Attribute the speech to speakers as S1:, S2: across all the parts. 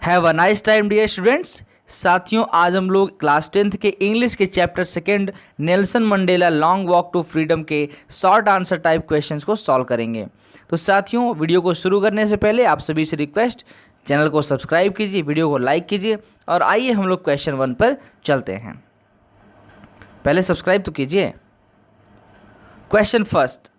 S1: Have a nice time dear students. साथियों, आज हम लोग क्लास 10th के इंग्लिश के chapter second Nelson Mandela long walk to freedom के शॉर्ट आंसर टाइप क्वेश्चंस को सॉल्व करेंगे। तो साथियों, वीडियो को शुरू करने से पहले आप सभी से रिक्वेस्ट, चैनल को सब्सक्राइब कीजिए, वीडियो को लाइक कीजिए और आइए हम लोग क्वेश्चन 1 पर चलते हैं। पहले सब्सक्राइब तो कीजिए। Question first,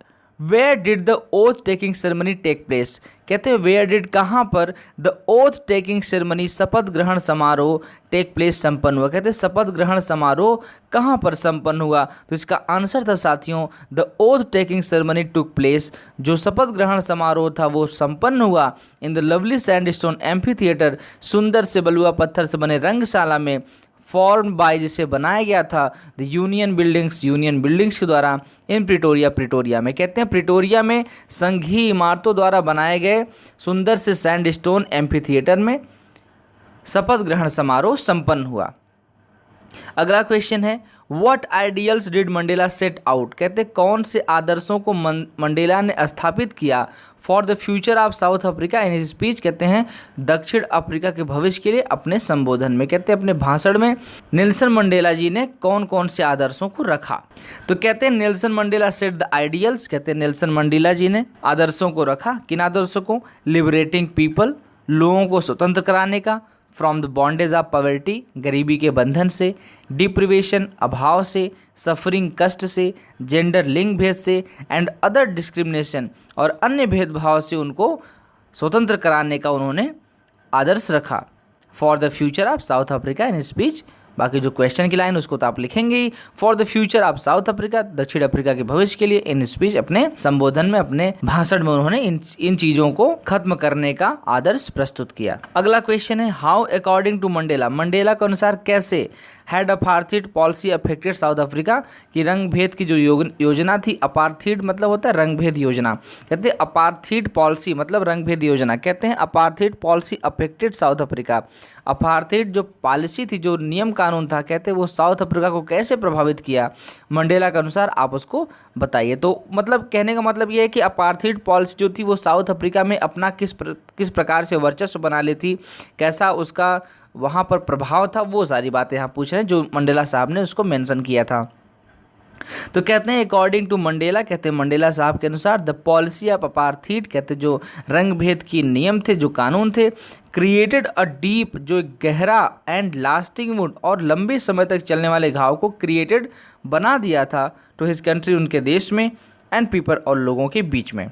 S1: where did the oath taking ceremony take place. कहते हैं वेयर डिड कहाँ पर द ओथ टेकिंग सेरेमनी शपथ ग्रहण समारोह टेक प्लेस संपन्न हुआ। कहते हैं शपथ ग्रहण समारोह कहाँ पर संपन्न हुआ। तो इसका आंसर था साथियों the oath taking ceremony took place. जो शपथ ग्रहण समारोह था वो संपन्न हुआ in the lovely sandstone amphi theatre, सुंदर से बलुआ पत्थर से बने रंगशाला में, फॉर्म बाय जिसे बनाया गया था द यूनियन बिल्डिंग्स के द्वारा इन प्रिटोरिया में। कहते हैं प्रिटोरिया में संघीय इमारतों द्वारा बनाए गए सुंदर से सैंडस्टोन एम्फी थिएटर में शपथ ग्रहण समारोह संपन्न हुआ। अगला क्वेश्चन है, what ideals did Mandela set out. कहते हैं कौन से आदर्शों को मंडेला ने स्थापित किया for the future of South Africa in his speech. कहते हैं दक्षिण अफ्रीका के भविष्य के लिए अपने संबोधन में। कहते हैं अपने भाषण में नेल्सन मंडेला जी ने कौन कौन से आदर्शों को रखा। तो कहते हैं Nelson Mandela set the ideals. कहते हैं नेल्सन मंडेला जी ने आदर्शों को रखा। किन आदर्शों को? लिबरेटिंग पीपल, लोगों को स्वतंत्र कराने का, from the bondage of poverty, गरीबी के बंधन से, डिप्रिवेशन, अभाव से, सफरिंग, कष्ट से, जेंडर, लिंग भेद से, एंड अदर डिस्क्रिमिनेशन, और अन्य भेदभाव से उनको स्वतंत्र कराने का उन्होंने आदर्श रखा for the future of South Africa in speech. बाकी जो क्वेश्चन की लाइन उसको तो आप लिखेंगे ही, for the future of South Africa, दक्षिण अफ्रीका के भविष्य के लिए, इन स्पीच, अपने संबोधन में, अपने भाषण में उन्होंने इन चीजों को खत्म करने का आदर्श प्रस्तुत किया। अगला क्वेश्चन है, how according to Mandela, Mandela के अनुसार कैसे had apartheid policy affected South Africa, की रंग भेद की जो योजना थी, अपार्थीड मतलब होता है रंग भेद योजना। कहते हैं अपार्थीड पॉलिसी मतलब रंग भेद योजना। कहते हैं apartheid policy affected South Africa. Apartheid जो पॉलिसी थी, जो नियम कानून था, कहते हैं वो साउथ अफ्रीका को कैसे प्रभावित किया मंडेला के अनुसार, आप उसको बताइए। तो मतलब कहने का मतलब ये है कि अपार्थीड पॉलिसी जो थी वो साउथ अफ्रीका में अपना किस प्रकार से वर्चस्व बना लेती, कैसा उसका वहाँ पर प्रभाव था, वो सारी बातें यहाँ पूछ रहे हैं जो मंडेला साहब ने उसको मेंशन किया था। तो कहते हैं अकॉर्डिंग टू मंडेला, कहते हैं मंडेला साहब के अनुसार द पॉलिसी ऑफ अपार्थीड, कहते हैं जो रंग भेद की नियम थे, जो कानून थे, क्रिएटेड अ डीप, जो गहरा, एंड लास्टिंग वुंड, और लंबे समय तक चलने वाले घाव को क्रिएटेड बना दिया था टू हिज कंट्री, उनके देश में, एंड पीपल, और लोगों के बीच में।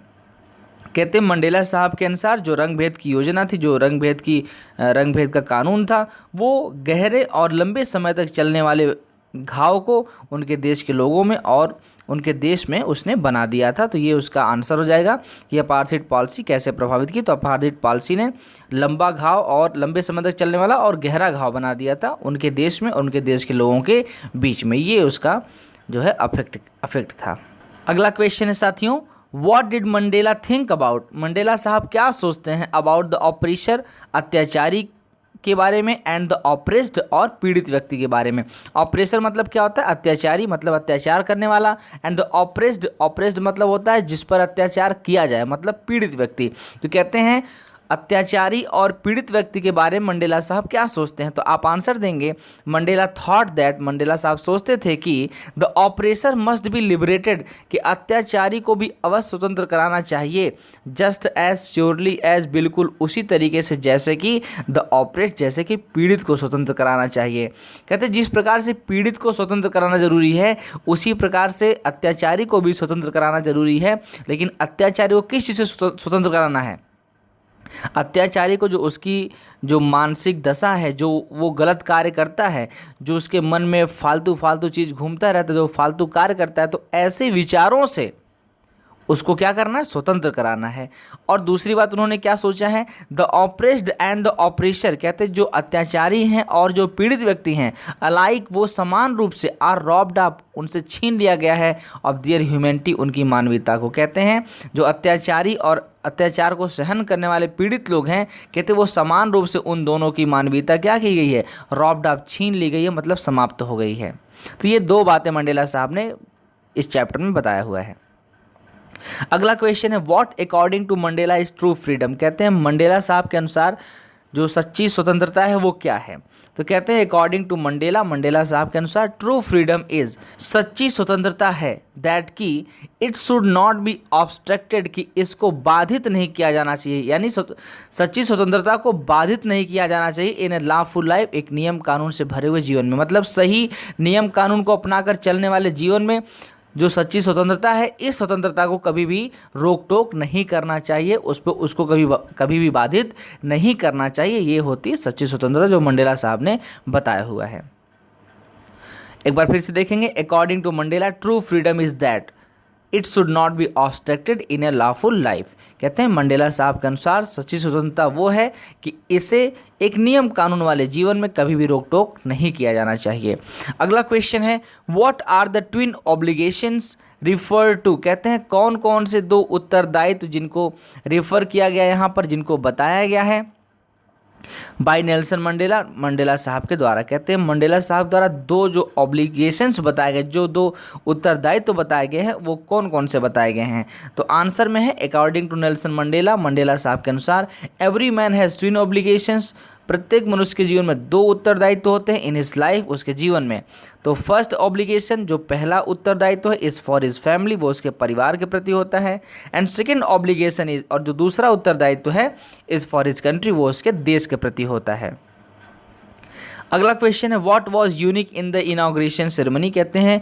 S1: कहते हैं मंडेला साहब के अनुसार जो रंग भेद की योजना थी, जो रंग भेद का कानून था, वो गहरे और लंबे समय तक चलने वाले घाव को उनके देश के लोगों में और उनके देश में उसने बना दिया था। तो ये उसका आंसर हो जाएगा कि अपार्थीड पॉलिसी कैसे प्रभावित की। तो अपार्थीड पॉलिसी ने लंबा घाव और लंबे समय तक चलने वाला और गहरा घाव बना दिया था उनके देश में और उनके देश के लोगों के बीच में। ये उसका जो है अफेक्ट था। अगला क्वेश्चन है साथियों, What did Mandela think about. Mandela साहब क्या सोचते हैं अबाउट द ऑपरेशर, अत्याचारी के बारे में, एंड द ऑपरेस्ड, और पीड़ित व्यक्ति के बारे में। ऑपरेशर मतलब क्या होता है? अत्याचारी मतलब अत्याचार करने वाला, एंड द ऑपरेस्ड मतलब होता है जिस पर अत्याचार किया जाए, मतलब पीड़ित व्यक्ति। तो कहते हैं अत्याचारी और पीड़ित व्यक्ति के बारे में मंडेला साहब क्या सोचते हैं। तो आप आंसर देंगे मंडेला थॉट दैट, मंडेला साहब सोचते थे कि the oppressor must be liberated, कि अत्याचारी को भी अवश्य स्वतंत्र कराना चाहिए, जस्ट एज श्योरली एज, बिल्कुल उसी तरीके से जैसे कि द ऑपरेट, जैसे कि पीड़ित को स्वतंत्र कराना चाहिए। कहते हैं जिस प्रकार से पीड़ित को स्वतंत्र कराना जरूरी है उसी प्रकार से अत्याचारी को भी स्वतंत्र कराना जरूरी है। लेकिन अत्याचारी को किस चीज़ से स्वतंत्र कराना है? अत्याचारी को जो उसकी जो मानसिक दशा है, जो वो गलत कार्य करता है, जो उसके मन में फालतू चीज़ घूमता रहता है, जो फालतू कार्य करता है, तो ऐसे विचारों से उसको क्या करना है? स्वतंत्र कराना है। और दूसरी बात उन्होंने क्या सोचा है? द ऑपरेस्ड एंड द ऑपरेशर, कहते हैं जो अत्याचारी हैं और जो पीड़ित व्यक्ति हैं अलाइक, वो समान रूप से आर रॉब्ड ऑफ, उनसे छीन लिया गया है, ऑफ देयर ह्यूमैनिटी, उनकी मानवीयता को। कहते हैं जो अत्याचारी और अत्याचार को सहन करने वाले पीड़ित लोग हैं, कहते हैं वो समान रूप से उन दोनों की मानवीयता क्या की गई है? रॉब्ड ऑफ, छीन ली गई है, मतलब समाप्त हो गई है। तो ये दो बातें मंडेला साहब ने इस चैप्टर में बताया हुआ है। अगला क्वेश्चन है, what according to Mandela is true freedom. कहते हैं मंडेला साहब के अनुसार जो सच्ची स्वतंत्रता है वो क्या है। तो कहते हैं अकॉर्डिंग टू मंडेला, मंडेला साहब के अनुसार ट्रू फ्रीडम इज, सच्ची स्वतंत्रता है दैट की it should not be obstructed, कि इसको बाधित नहीं किया जाना चाहिए, यानी सच्ची स्वतंत्रता को बाधित नहीं किया जाना चाहिए इन ए लॉफुल लाइफ, एक नियम कानून से भरे हुए जीवन में। मतलब सही नियम कानून को अपनाकर चलने वाले जीवन में जो सच्ची स्वतंत्रता है, इस स्वतंत्रता को कभी भी रोक टोक नहीं करना चाहिए, उसको कभी भी बाधित नहीं करना चाहिए। ये होती है सच्ची स्वतंत्रता जो मंडेला साहब ने बताया हुआ है। एक बार फिर से देखेंगे, according to Mandela true freedom is that it should not be obstructed in a lawful life. कहते हैं मंडेला साहब के अनुसार सच्ची स्वतंत्रता वो है कि इसे एक नियम कानून वाले जीवन में कभी भी रोक टोक नहीं किया जाना चाहिए। अगला क्वेश्चन है, what are the twin obligations refer to. कहते हैं कौन कौन से दो उत्तरदायित्व जिनको रिफर किया गया यहाँ पर, जिनको बताया गया है बाय नेल्सन मंडेला, मंडेला साहब के द्वारा। कहते हैं मंडेला साहब द्वारा दो जो ऑब्लिगेशंस बताए गए, जो दो उत्तरदायित्व बताए गए हैं, वो कौन कौन से बताए गए हैं। तो आंसर में है according to Nelson Mandela, Mandela साहब के अनुसार every man has twin obligations, प्रत्येक मनुष्य के जीवन में दो उत्तरदायित्व होते हैं इन हिज लाइफ, उसके जीवन में। तो फर्स्ट ऑब्लिगेशन, जो पहला उत्तरदायित्व है, इज़ फॉर हिज फैमिली, वो उसके परिवार के प्रति होता है। एंड सेकेंड ऑब्लिगेशन इज, और जो दूसरा उत्तरदायित्व है, इज़ फॉर हिज कंट्री, वो उसके देश के प्रति होता है। अगला क्वेश्चन है, what was unique in the inauguration ceremony. कहते हैं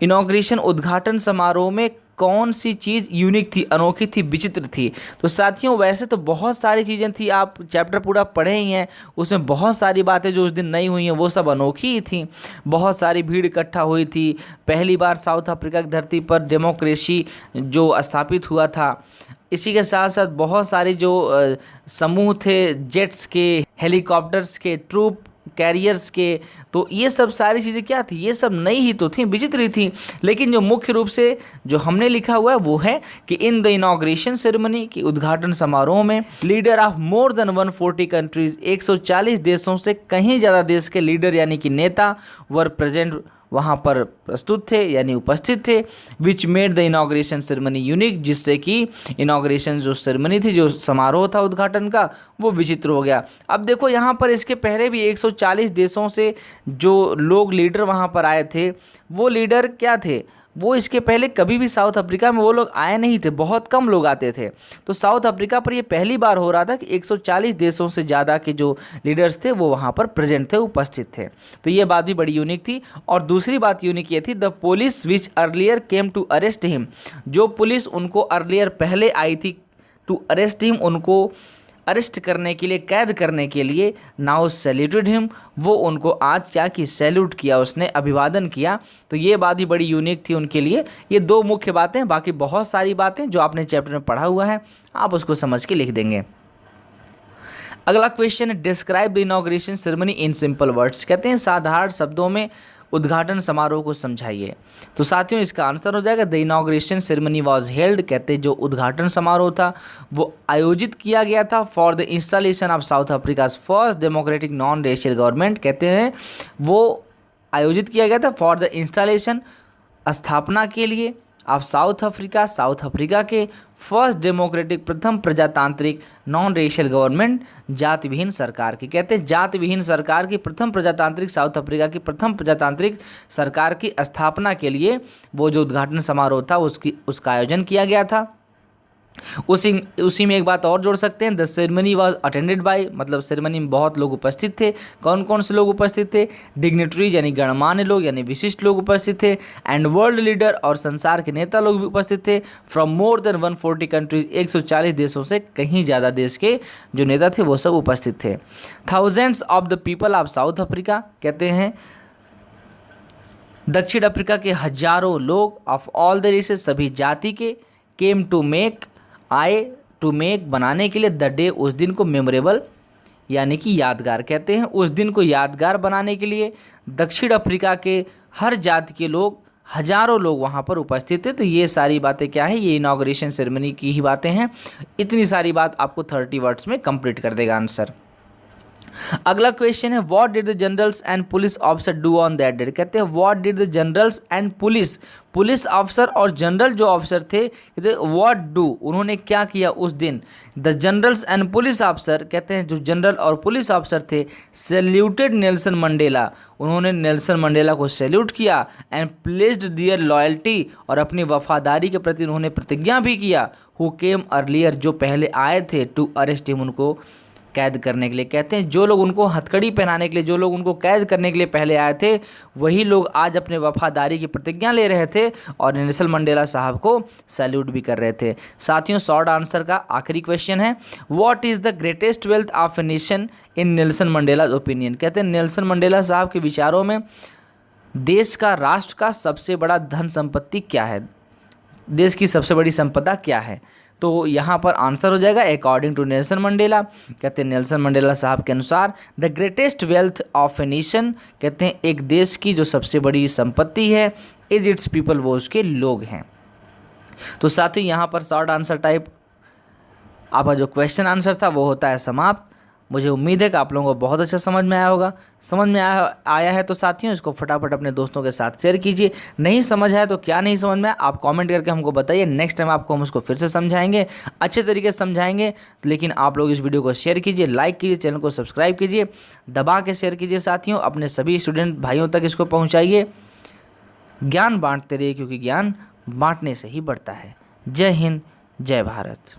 S1: इनॉग्रेशन उद्घाटन समारोह में कौन सी चीज़ यूनिक थी, अनोखी थी, विचित्र थी। तो साथियों वैसे तो बहुत सारी चीज़ें थी, आप चैप्टर पूरा पढ़े ही हैं, उसमें बहुत सारी बातें जो उस दिन नई हुई हैं वो सब अनोखी ही थी। बहुत सारी भीड़ इकट्ठा हुई थी, पहली बार साउथ अफ्रीका की धरती पर डेमोक्रेसी जो स्थापित हुआ था। इसी के साथ साथ बहुत सारे जो समूह थे, जेट्स के, हेलीकॉप्टर्स के, ट्रूप कैरियर्स के, तो ये सब सारी चीज़ें क्या थी, ये सब नई ही तो थी, विचित्र ही थी। लेकिन जो मुख्य रूप से जो हमने लिखा हुआ है वो है कि इन द इनॉग्रेशन सेरेमनी, की उद्घाटन समारोह में leader of more than 140 countries, 140 देशों से कहीं ज़्यादा देश के लीडर यानी कि नेता वर प्रेजेंट, वहाँ पर प्रस्तुत थे यानी उपस्थित थे। Which made the inauguration ceremony unique, जिससे कि इनॉग्रेशन जो सेरेमनी थी, जो समारोह था उद्घाटन का, वो विचित्र हो गया। अब देखो यहाँ पर इसके पहले भी 140 देशों से जो लोग लीडर वहाँ पर आए थे, वो लीडर क्या थे, वो इसके पहले कभी भी साउथ अफ्रीका में वो लोग आए नहीं थे, बहुत कम लोग आते थे। तो साउथ अफ्रीका पर ये पहली बार हो रहा था कि 140 देशों से ज़्यादा के जो लीडर्स थे वो वहाँ पर प्रेजेंट थे, उपस्थित थे। तो ये बात भी बड़ी यूनिक थी। और दूसरी बात यूनिक ये थी, the police which earlier came to arrest him, जो पुलिस उनको अर्लियर पहले आई थी टू अरेस्ट हिम, उनको अरेस्ट करने के लिए, कैद करने के लिए, नाउ सैल्यूटेड हिम, वो उनको आज क्या कि सैल्यूट किया, उसने अभिवादन किया। तो ये बात ही बड़ी यूनिक थी उनके लिए। ये दो मुख्य बातें, बाकी बहुत सारी बातें जो आपने चैप्टर में पढ़ा हुआ है आप उसको समझ के लिख देंगे। अगला क्वेश्चन है, describe the inauguration ceremony in simple words. कहते हैं साधारण शब्दों में उद्घाटन समारोह को समझाइए। तो साथियों इसका आंसर हो जाएगा the inauguration ceremony was held. कहते हैं जो उद्घाटन समारोह था वो आयोजित किया गया था for the installation of south Africa's first democratic non racial government. कहते हैं वो आयोजित किया गया था फॉर द इंस्टॉलेशन, स्थापना के लिए, ऑफ साउथ अफ्रीका के फर्स्ट डेमोक्रेटिक, प्रथम प्रजातांत्रिक नॉन रेशियल गवर्नमेंट, जाति विहीन सरकार की। कहते हैं जाति विहीन सरकार की, प्रथम प्रजातांत्रिक, साउथ अफ्रीका की प्रथम प्रजातांत्रिक सरकार की स्थापना के लिए वो जो उद्घाटन समारोह था उसका आयोजन किया गया था। उसी में एक बात और जोड़ सकते हैं, the ceremony was attended by, मतलब सेरेमनी में बहुत लोग उपस्थित थे। कौन कौन से लोग उपस्थित थे, डिग्नेटरीज यानी गणमान्य लोग यानी विशिष्ट लोग उपस्थित थे, एंड वर्ल्ड लीडर और संसार के नेता लोग भी उपस्थित थे, फ्रॉम मोर देन 140 कंट्रीज, 140 देशों से कहीं ज़्यादा देश के जो नेता थे वो सब उपस्थित थे। Thousands of the people of South Africa, कहते हैं दक्षिण अफ्रीका के हजारों लोग, ऑफ ऑल द रेसेस, सभी जाति के, केम टू मेक, आए, टू मेक, बनाने के लिए, द डे, उस दिन को, मेमोरेबल यानी कि यादगार। कहते हैं उस दिन को यादगार बनाने के लिए दक्षिण अफ्रीका के हर जाति के लोग, हजारों लोग वहाँ पर उपस्थित थे। तो ये सारी बातें क्या है, ये इनॉग्रेशन सेरेमनी की ही बातें हैं। इतनी सारी बात आपको 30 वर्ड्स में कंप्लीट कर देगा आंसर। अगला क्वेश्चन है what did the generals and police officer do on that date. कहते हैं what did the generals and police officer और जनरल जो ऑफिसर थे व्हाट डू, उन्होंने क्या किया उस दिन। The generals and police officer, कहते हैं जो जनरल और पुलिस ऑफिसर थे, सैल्यूटेड नेल्सन मंडेला, उन्होंने नेल्सन मंडेला को सैल्यूट किया। एंड प्लेस्ड दियर लॉयल्टी, और अपनी वफादारी के प्रति उन्होंने प्रतिज्ञा भी किया। हु केम अर्लियर, जो पहले आए थे, टू अरेस्ट हिम, उनको कैद करने के लिए। कहते हैं जो लोग उनको हथकड़ी पहनाने के लिए, जो लोग उनको कैद करने के लिए पहले आए थे, वही लोग आज अपने वफादारी की प्रतिज्ञा ले रहे थे और नेल्सन मंडेला साहब को सैल्यूट भी कर रहे थे। साथियों, शॉर्ट आंसर का आखिरी क्वेश्चन है what is the greatest wealth of a nation in Nelson Mandela opinion. कहते हैं नेल्सन मंडेला साहब के विचारों में देश का, राष्ट्र का सबसे बड़ा धन संपत्ति क्या है, देश की सबसे बड़ी संपदा क्या है। तो यहाँ पर आंसर हो जाएगा अकॉर्डिंग टू नेल्सन मंडेला। कहते हैं नेल्सन मंडेला साहब के अनुसार the greatest wealth of a nation, कहते हैं एक देश की जो सबसे बड़ी संपत्ति है, इज इट्स पीपल, वो उसके लोग हैं। तो साथियों यहाँ पर शॉर्ट आंसर टाइप आपका जो क्वेश्चन आंसर था वो होता है समाप्त। मुझे उम्मीद है कि आप लोगों को बहुत अच्छा समझ में आया होगा। समझ में आया है तो साथियों इसको फटाफट अपने दोस्तों के साथ शेयर कीजिए। नहीं समझ आया तो क्या नहीं समझ में आया आप कमेंट करके हमको बताइए। नेक्स्ट टाइम आपको हम उसको फिर से समझाएंगे, अच्छे तरीके से समझाएंगे। लेकिन आप लोग इस वीडियो को शेयर कीजिए, लाइक कीजिए, चैनल को सब्सक्राइब कीजिए, दबा के शेयर कीजिए साथियों। अपने सभी स्टूडेंट भाइयों तक इसको पहुँचाइए। ज्ञान बांटते रहिए क्योंकि ज्ञान बांटने से ही बढ़ता है। जय हिंद, जय भारत।